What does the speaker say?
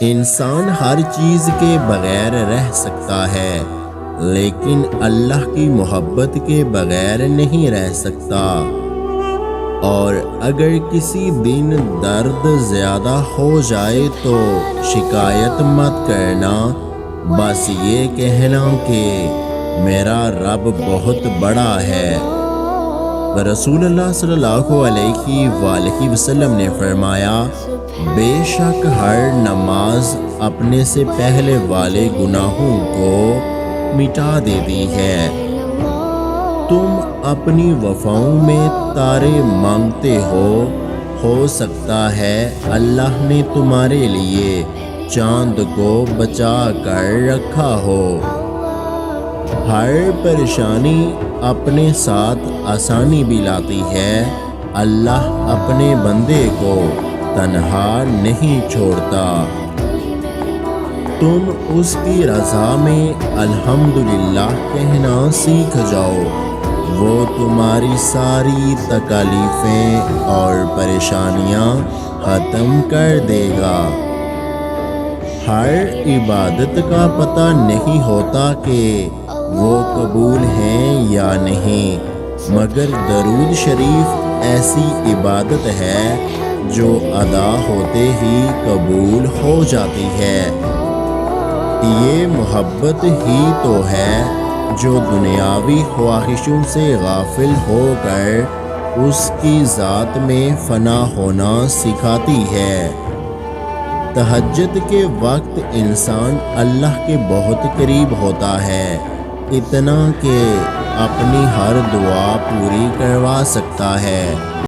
انسان ہر چیز کے بغیر رہ سکتا ہے، لیکن اللہ کی محبت کے بغیر نہیں رہ سکتا۔ اور اگر کسی دن درد زیادہ ہو جائے تو شکایت مت کرنا، بس یہ کہنا کہ میرا رب بہت بڑا ہے۔ رسول اللہ صلی اللہ علیہ وآلہ وسلم نے فرمایا، بے شک ہر نماز اپنے سے پہلے والے گناہوں کو مٹا دیتی ہے۔ تم اپنی وفاؤں میں تارے مانگتے ہو سکتا ہے اللہ نے تمہارے لیے چاند کو بچا کر رکھا ہو۔ ہر پریشانی اپنے ساتھ آسانی بھی لاتی ہے۔ اللہ اپنے بندے کو تنہا نہیں چھوڑتا۔ تم اس کی رضا میں الحمدللہ کہنا سیکھ جاؤ، وہ تمہاری ساری تکالیفیں اور پریشانیاں ختم کر دے گا۔ ہر عبادت کا پتہ نہیں ہوتا کہ وہ قبول ہیں یا نہیں، مگر درود شریف ایسی عبادت ہے جو ادا ہوتے ہی قبول ہو جاتی ہے۔ یہ محبت ہی تو ہے جو دنیاوی خواہشوں سے غافل ہو کر اس کی ذات میں فنا ہونا سکھاتی ہے۔ تہجد کے وقت انسان اللہ کے بہت قریب ہوتا ہے، اتنا کہ اپنی ہر دعا پوری کروا سکتا ہے۔